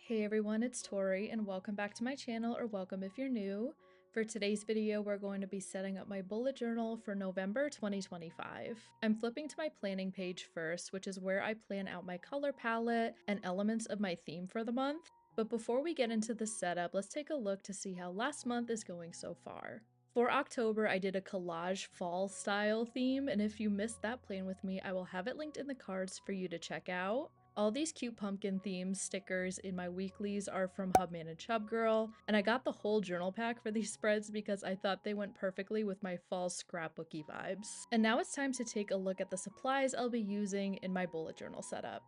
Hey everyone, it's Tori and welcome back to my channel, or welcome if you're new. For today's video, we're going to be setting up my bullet journal for November 2025. I'm flipping to my planning page first, which is where I plan out my color palette and elements of my theme for the month. But before we get into the setup, let's take a look to see how last month is going so far. For October, I did a collage fall style theme, and if you missed that plan with me, I will have it linked in the cards for you to check out. All these cute pumpkin themes stickers in my weeklies are from Hubman and Chubgirl, and I got the whole journal pack for these spreads because I thought they went perfectly with my fall scrapbooky vibes. And now it's time to take a look at the supplies I'll be using in my bullet journal setup.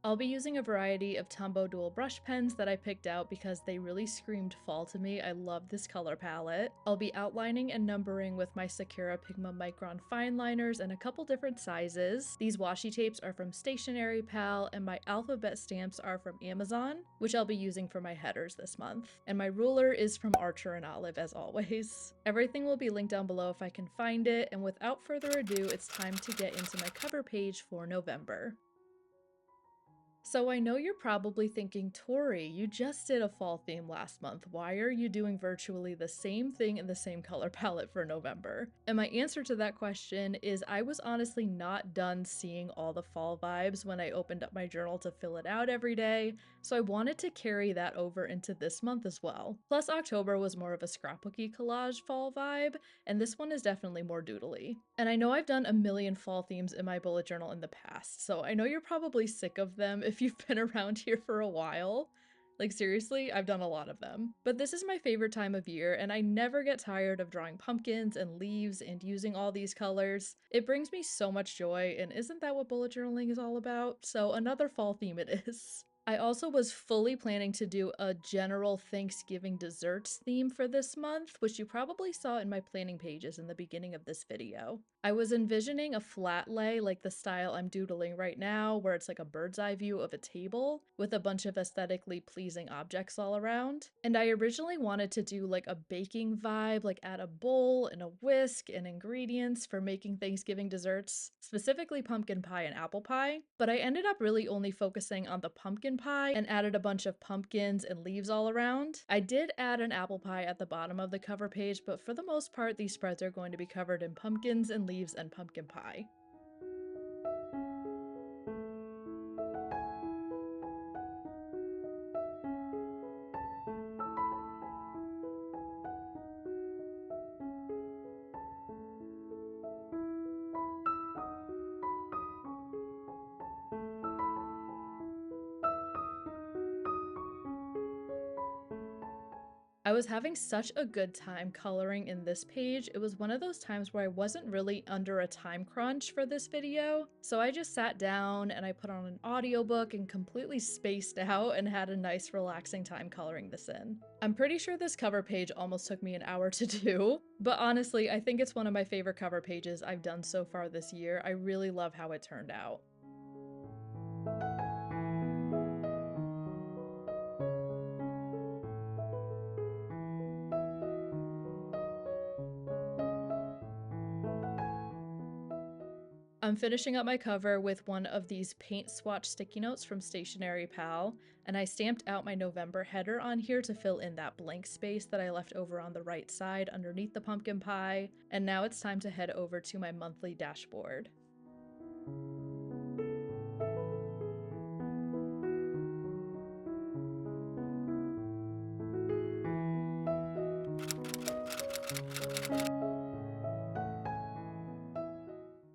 I'll be using a variety of Tombow dual brush pens that I picked out because they really screamed fall to me. I love this color palette. I'll be outlining and numbering with my Sakura Pigma Micron fine liners in a couple different sizes. These washi tapes are from stationerypal, and my alphabet stamps are from Amazon, which I'll be using for my headers this month. And my ruler is from Archer and Olive, as always. Everything will be linked down below if I can find it, and without further ado, it's time to get into my cover page for November. So I know you're probably thinking, Tori, you just did a fall theme last month. Why are you doing virtually the same thing in the same color palette for November? And my answer to that question is I was honestly not done seeing all the fall vibes when I opened up my journal to fill it out every day, so I wanted to carry that over into this month as well. Plus October was more of a scrapbooky collage fall vibe, and this one is definitely more doodly. And I know I've done a million fall themes in my bullet journal in the past, so I know you're probably sick of them if you've been around here for a while. Like seriously, I've done a lot of them. But this is my favorite time of year, and I never get tired of drawing pumpkins and leaves and using all these colors. It brings me so much joy, and isn't that what bullet journaling is all about? So another fall theme it is. I also was fully planning to do a general Thanksgiving desserts theme for this month, which you probably saw in my planning pages in the beginning of this video. I was envisioning a flat lay like the style I'm doodling right now, where it's like a bird's eye view of a table with a bunch of aesthetically pleasing objects all around. And I originally wanted to do like a baking vibe, like add a bowl and a whisk and ingredients for making Thanksgiving desserts, specifically pumpkin pie and apple pie, but I ended up really only focusing on the pumpkin pie and added a bunch of pumpkins and leaves all around. I did add an apple pie at the bottom of the cover page, but for the most part, these spreads are going to be covered in pumpkins and leaves and pumpkin pie. I was having such a good time coloring in this page. It was one of those times where I wasn't really under a time crunch for this video, so I just sat down and I put on an audiobook and completely spaced out and had a nice relaxing time coloring this in. I'm pretty sure this cover page almost took me an hour to do, but honestly, I think it's one of my favorite cover pages I've done so far this year. I really love how it turned out. I'm finishing up my cover with one of these paint swatch sticky notes from Stationerypal, and I stamped out my November header on here to fill in that blank space that I left over on the right side underneath the pumpkin pie, and now it's time to head over to my monthly dashboard.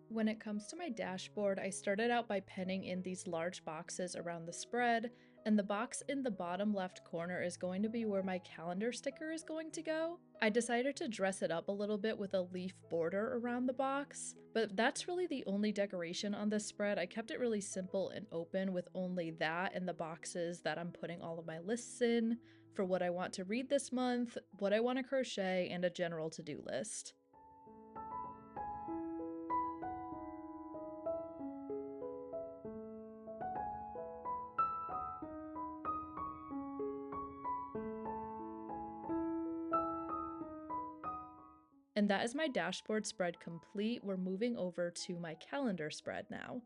When it comes to my dashboard, I started out by penning in these large boxes around the spread, and the box in the bottom left corner is going to be where my calendar sticker is going to go. I decided to dress it up a little bit with a leaf border around the box, but that's really the only decoration on this spread. I kept it really simple and open with only that and the boxes that I'm putting all of my lists in for what I want to read this month, what I want to crochet, and a general to-do list. And that is my dashboard spread complete. We're moving over to my calendar spread now.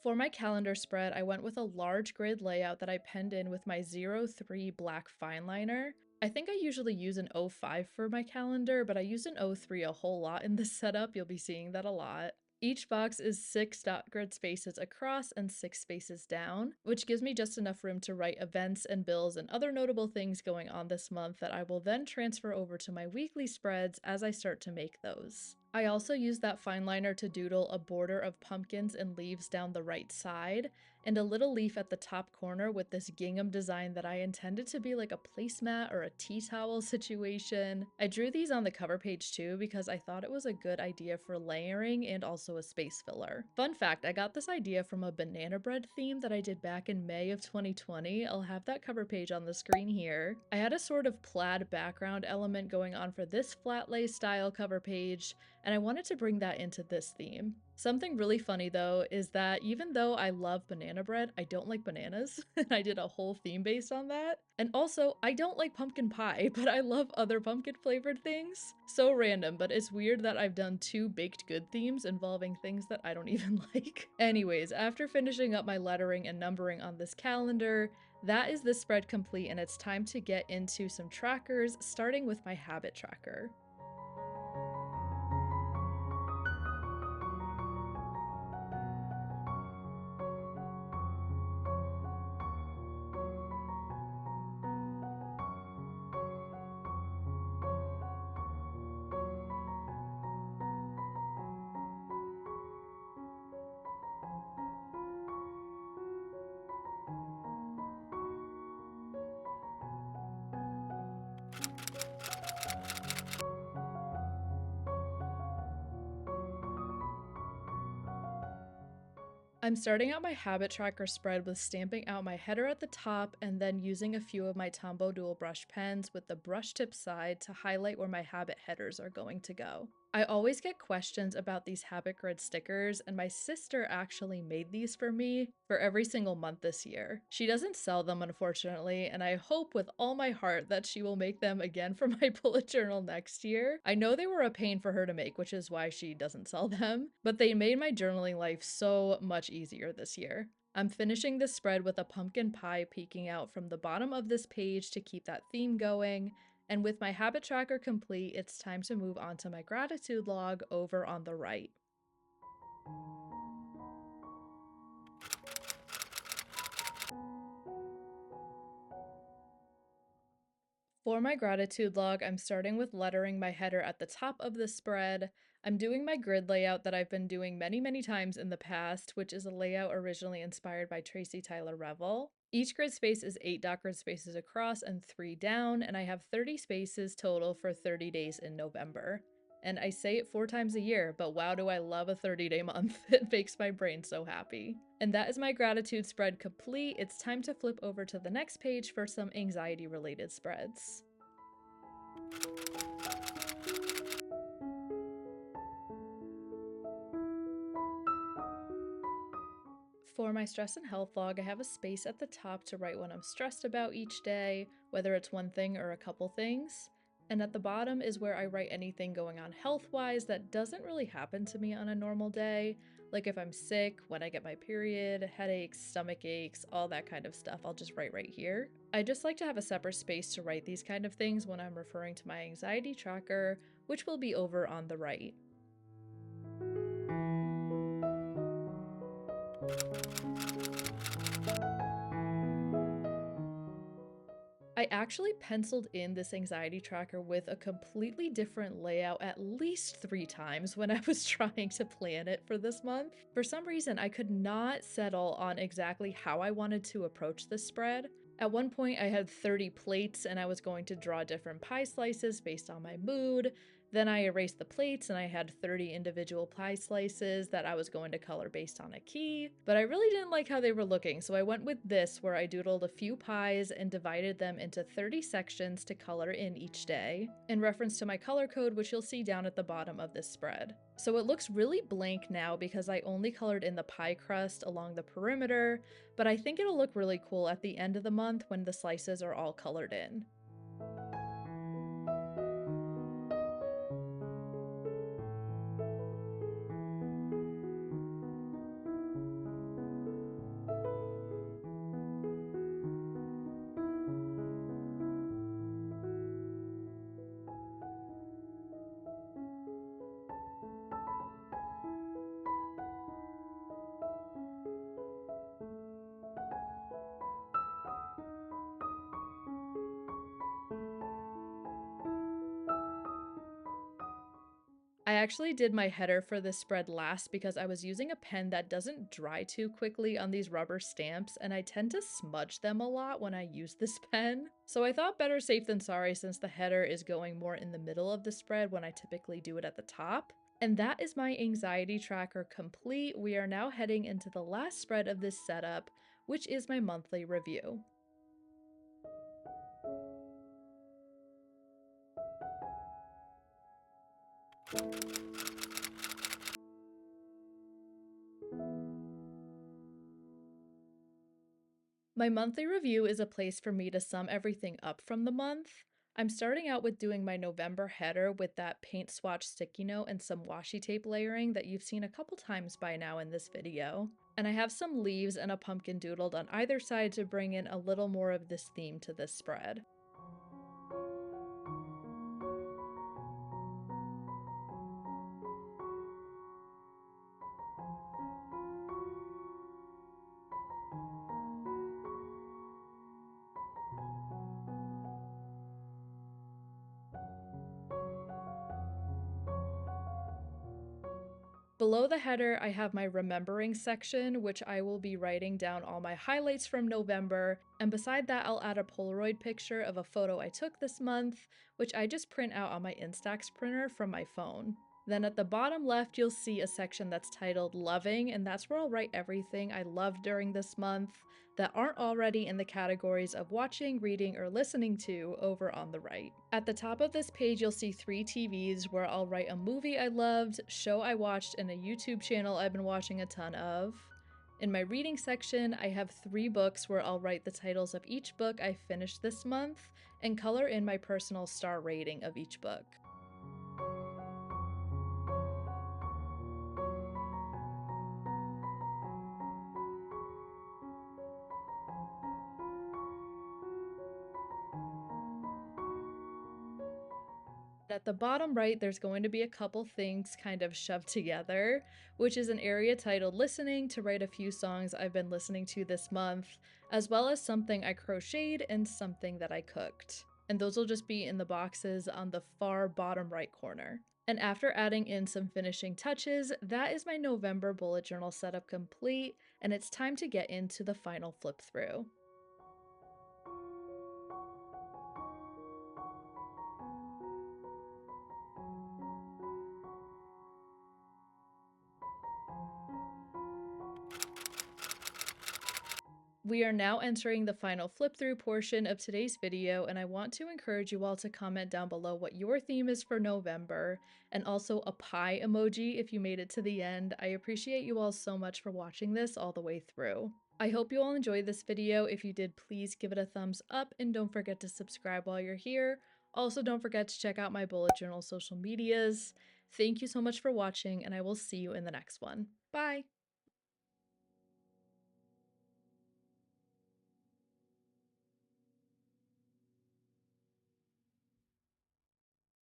For my calendar spread, I went with a large grid layout that I penned in with my 03 black fine liner. I think I usually use an 05 for my calendar, but I use an 03 a whole lot in this setup. You'll be seeing that a lot. Each box is 6 dot grid spaces across and 6 spaces down, which gives me just enough room to write events and bills and other notable things going on this month that I will then transfer over to my weekly spreads as I start to make those. I also used that fine liner to doodle a border of pumpkins and leaves down the right side, and a little leaf at the top corner with this gingham design that I intended to be like a placemat or a tea towel situation. I drew these on the cover page too because I thought it was a good idea for layering and also a space filler. Fun fact, I got this idea from a banana bread theme that I did back in May of 2020. I'll have that cover page on the screen here. I had a sort of plaid background element going on for this flat lay style cover page, and I wanted to bring that into this theme. Something really funny though is that even though I love banana bread, I don't like bananas, and I did a whole theme based on that. And also, I don't like pumpkin pie, but I love other pumpkin flavored things. So random, but it's weird that I've done 2 baked good themes involving things that I don't even like. Anyways, after finishing up my lettering and numbering on this calendar, that is the spread complete, and it's time to get into some trackers, starting with my habit tracker. I'm starting out my habit tracker spread with stamping out my header at the top and then using a few of my Tombow dual brush pens with the brush tip side to highlight where my habit headers are going to go. I always get questions about these habit grid stickers, and my sister actually made these for me for every single month this year. She doesn't sell them, unfortunately, and I hope with all my heart that she will make them again for my bullet journal next year. I know they were a pain for her to make, which is why she doesn't sell them, but they made my journaling life so much easier this year. I'm finishing this spread with a pumpkin pie peeking out from the bottom of this page to keep that theme going, and with my habit tracker complete, it's time to move on to my gratitude log over on the right. For my gratitude log, I'm starting with lettering my header at the top of the spread. I'm doing my grid layout that I've been doing many times in the past, which is a layout originally inspired by Tracy Tyler Revel. Each grid space is 8 dot grid spaces across and 3 down, and I have 30 spaces total for 30 days in November. And I say it 4 times a year, but wow, do I love a 30-day month. It makes my brain so happy. And that is my gratitude spread complete. It's time to flip over to the next page for some anxiety-related spreads. For my stress and health log, I have a space at the top to write what I'm stressed about each day, whether it's one thing or a couple things. And at the bottom is where I write anything going on health-wise that doesn't really happen to me on a normal day, like if I'm sick, when I get my period, headaches, stomach aches, all that kind of stuff, I'll just write right here. I just like to have a separate space to write these kind of things when I'm referring to my anxiety tracker, which will be over on the right. I actually penciled in this anxiety tracker with a completely different layout at least 3 times when I was trying to plan it for this month. For some reason, I could not settle on exactly how I wanted to approach this spread. At one point, I had 30 plates and I was going to draw different pie slices based on my mood. Then I erased the plates and I had 30 individual pie slices that I was going to color based on a key, but I really didn't like how they were looking, so I went with this where I doodled a few pies and divided them into 30 sections to color in each day, in reference to my color code, which you'll see down at the bottom of this spread. So it looks really blank now because I only colored in the pie crust along the perimeter, but I think it'll look really cool at the end of the month when the slices are all colored in. I actually did my header for this spread last because I was using a pen that doesn't dry too quickly on these rubber stamps, and I tend to smudge them a lot when I use this pen. So I thought better safe than sorry since the header is going more in the middle of the spread when I typically do it at the top. And that is my anxiety tracker complete. We are now heading into the last spread of this setup, which is my monthly review. My monthly review is a place for me to sum everything up from the month. I'm starting out with doing my November header with that paint swatch sticky note and some washi tape layering that you've seen a couple times by now in this video. And I have some leaves and a pumpkin doodled on either side to bring in a little more of this theme to this spread. Below the header, I have my remembering section, which I will be writing down all my highlights from November, and beside that I'll add a Polaroid picture of a photo I took this month, which I just print out on my Instax printer from my phone. Then at the bottom left, you'll see a section that's titled Loving, and that's where I'll write everything I loved during this month that aren't already in the categories of watching, reading, or listening to over on the right. At the top of this page, you'll see 3 TVs where I'll write a movie I loved, show I watched, and a YouTube channel I've been watching a ton of. In my reading section, I have 3 books where I'll write the titles of each book I finished this month and color in my personal star rating of each book. At the bottom right, there's going to be a couple things kind of shoved together, which is an area titled Listening to write a few songs I've been listening to this month, as well as something I crocheted and something that I cooked. And those will just be in the boxes on the far bottom right corner. And after adding in some finishing touches, that is my November bullet journal setup complete, and it's time to get into the final flip through. We are now entering the final flip through portion of today's video, and I want to encourage you all to comment down below what your theme is for November, and also a pie emoji if you made it to the end. I appreciate you all so much for watching this all the way through. I hope you all enjoyed this video. If you did, please give it a thumbs up and don't forget to subscribe while you're here. Also, don't forget to check out my bullet journal social medias. Thank you so much for watching, and I will see you in the next one. Bye!